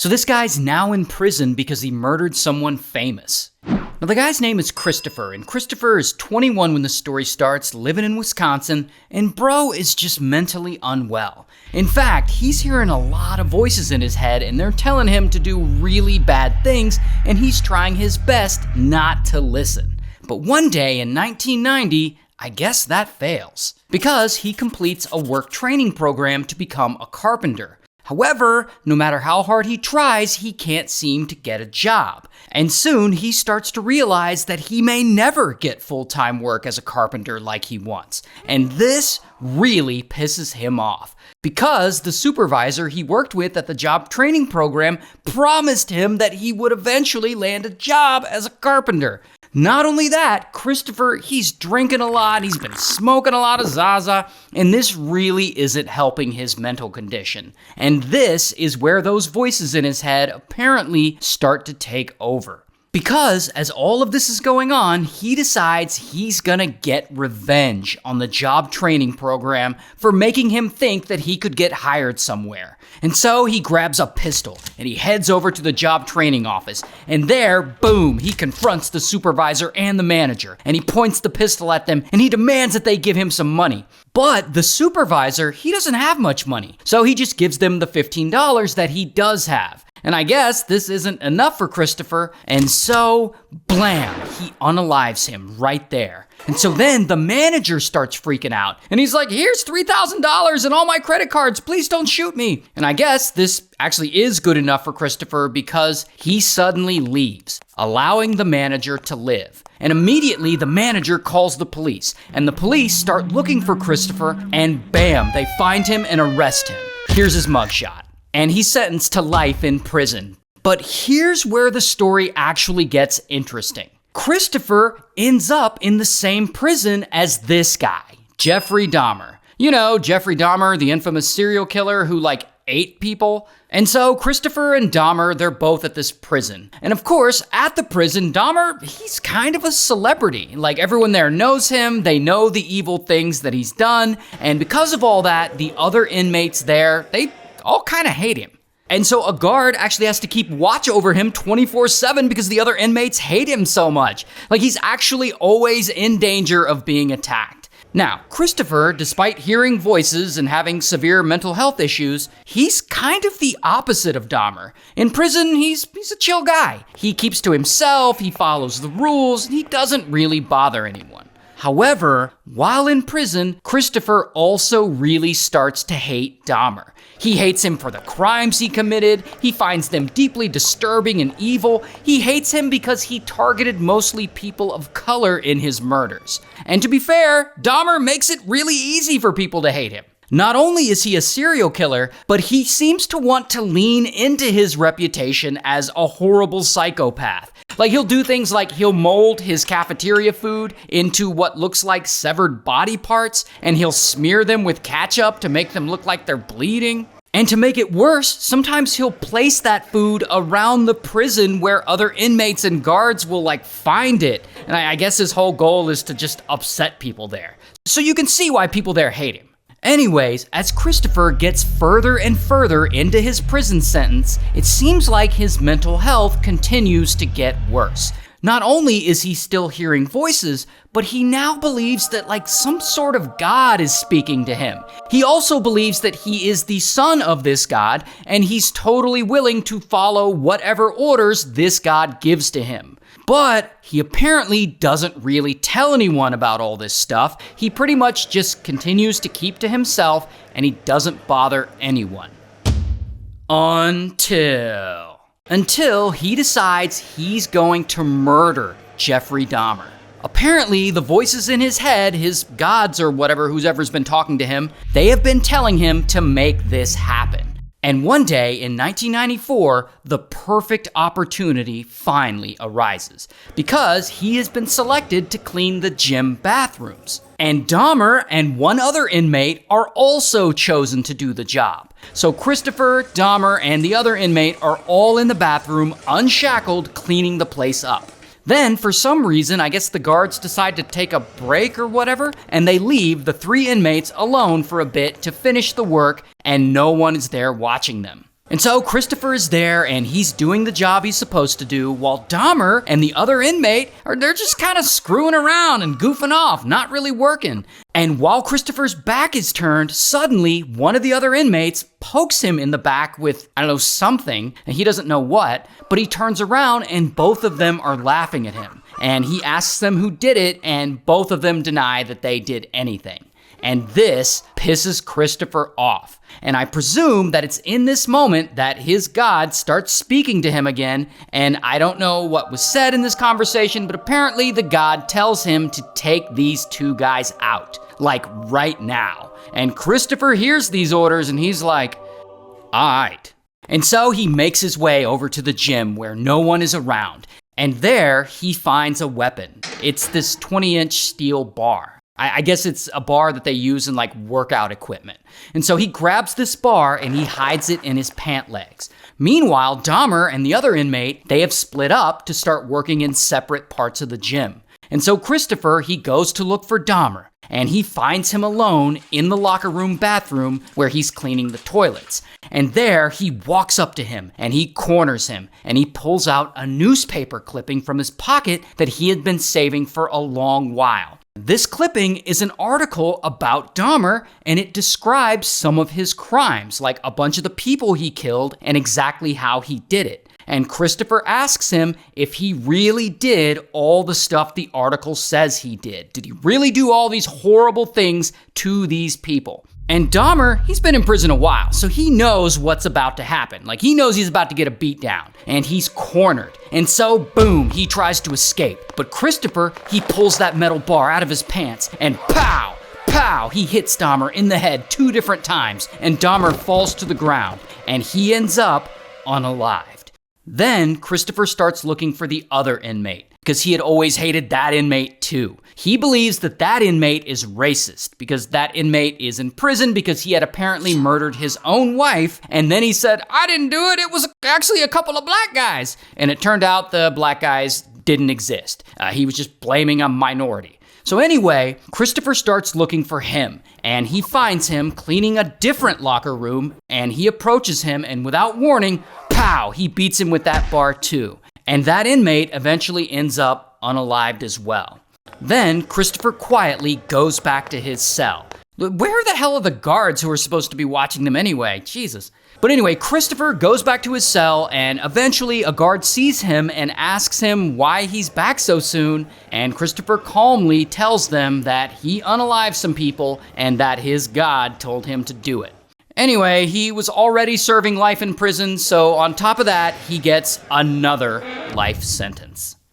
So this guy's now in prison because he murdered someone famous. Now the guy's name is Christopher, and Christopher is 21 when the story starts, living in Wisconsin, and bro is just mentally unwell. In fact, he's hearing a lot of voices in his head, and they're telling him to do really bad things, and he's trying his best not to listen. But one day in 1990, I guess that fails, because he completes a work training program to become a carpenter. However, no matter how hard he tries, he can't seem to get a job. And soon he starts to realize that he may never get full-time work as a carpenter like he wants. And this really pisses him off, because the supervisor he worked with at the job training program promised him that he would eventually land a job as a carpenter. Not only that, Christopher, he's drinking a lot, he's been smoking a lot of Zaza, and this really isn't helping his mental condition. And this is where those voices in his head apparently start to take over. Because as all of this is going on, he decides he's gonna get revenge on the job training program for making him think that he could get hired somewhere. And so he grabs a pistol and he heads over to the job training office. And there, boom, he confronts the supervisor and the manager. And he points the pistol at them and he demands that they give him some money. But the supervisor, he doesn't have much money. So he just gives them the $15 that he does have. And I guess this isn't enough for Christopher, and so, blam, he unalives him right there. And so then the manager starts freaking out, and he's like, here's $3,000 and all my credit cards, please don't shoot me. And I guess this actually is good enough for Christopher because he suddenly leaves, allowing the manager to live. And immediately the manager calls the police, and the police start looking for Christopher, and bam, they find him and arrest him. Here's his mugshot. And he's sentenced to life in prison. But here's where the story actually gets interesting. Christopher ends up in the same prison as this guy, Jeffrey Dahmer. You know, Jeffrey Dahmer, the infamous serial killer who ate people. And so Christopher and Dahmer, they're both at this prison. And of course, at the prison, Dahmer, he's kind of a celebrity. Everyone there knows him, they know the evil things that he's done. And because of all that, the other inmates there, they all kind of hate him. And so a guard actually has to keep watch over him 24/7 because the other inmates hate him so much. He's actually always in danger of being attacked. Now, Christopher, despite hearing voices and having severe mental health issues, he's kind of the opposite of Dahmer. In prison, he's a chill guy. He keeps to himself, he follows the rules, and he doesn't really bother anyone. However, while in prison, Christopher also really starts to hate Dahmer. He hates him for the crimes he committed, he finds them deeply disturbing and evil, he hates him because he targeted mostly people of color in his murders. And to be fair, Dahmer makes it really easy for people to hate him. Not only is he a serial killer, but he seems to want to lean into his reputation as a horrible psychopath. He'll do things like he'll mold his cafeteria food into what looks like severed body parts, and he'll smear them with ketchup to make them look like they're bleeding. And to make it worse, sometimes he'll place that food around the prison where other inmates and guards will find it. And I guess his whole goal is to just upset people there. So you can see why people there hate him. Anyways, as Christopher gets further and further into his prison sentence, it seems like his mental health continues to get worse. Not only is he still hearing voices, but he now believes that some sort of God is speaking to him. He also believes that he is the son of this God, and he's totally willing to follow whatever orders this God gives to him. But he apparently doesn't really tell anyone about all this stuff. He pretty much just continues to keep to himself, and he doesn't bother anyone. Until he decides he's going to murder Jeffrey Dahmer. Apparently, the voices in his head, his gods or whoever's been talking to him, they have been telling him to make this happen. And one day in 1994, the perfect opportunity finally arises because he has been selected to clean the gym bathrooms. And Dahmer and one other inmate are also chosen to do the job. So Christopher, Dahmer, and the other inmate are all in the bathroom, unshackled, cleaning the place up. Then, for some reason, I guess the guards decide to take a break or whatever, and they leave the three inmates alone for a bit to finish the work, and no one is there watching them. And so Christopher is there and he's doing the job he's supposed to do while Dahmer and the other inmate they're just kind of screwing around and goofing off, not really working. And while Christopher's back is turned, suddenly one of the other inmates pokes him in the back with, I don't know, something, and he doesn't know what, but he turns around and both of them are laughing at him. And he asks them who did it, and both of them deny that they did anything. And this pisses Christopher off. And I presume that it's in this moment that his God starts speaking to him again. And I don't know what was said in this conversation, but apparently the God tells him to take these two guys out, like right now. And Christopher hears these orders and he's like, all right. And so he makes his way over to the gym where no one is around. And there he finds a weapon. It's this 20-inch steel bar. I guess it's a bar that they use in like workout equipment. And so he grabs this bar and he hides it in his pant legs. Meanwhile, Dahmer and the other inmate, they have split up to start working in separate parts of the gym. And so Christopher, he goes to look for Dahmer and he finds him alone in the locker room bathroom where he's cleaning the toilets. And there he walks up to him and he corners him and he pulls out a newspaper clipping from his pocket that he had been saving for a long while. This clipping is an article about Dahmer, and it describes some of his crimes, like a bunch of the people he killed and exactly how he did it. And Christopher asks him if he really did all the stuff the article says he did. Did he really do all these horrible things to these people? And Dahmer, he's been in prison a while, so he knows what's about to happen. Like, he knows he's about to get a beat down, and he's cornered. And so, boom, he tries to escape. But Christopher, he pulls that metal bar out of his pants, and pow, pow, he hits Dahmer in the head 2 different times, and Dahmer falls to the ground, and he ends up unalived. Then, Christopher starts looking for the other inmate, because he had always hated that inmate too. He believes that that inmate is racist because that inmate is in prison because he had apparently murdered his own wife, and then he said, I didn't do it, it was actually a couple of black guys. And it turned out the black guys didn't exist. He was just blaming a minority. So anyway, Christopher starts looking for him, and he finds him cleaning a different locker room, and he approaches him, and without warning, pow, he beats him with that bar too. And that inmate eventually ends up unalived as well. Then Christopher quietly goes back to his cell. Where the hell are the guards who are supposed to be watching them anyway? Jesus. But anyway, Christopher goes back to his cell, and eventually a guard sees him and asks him why he's back so soon, and Christopher calmly tells them that he unalived some people and that his God told him to do it. Anyway, he was already serving life in prison, so on top of that, he gets another life sentence.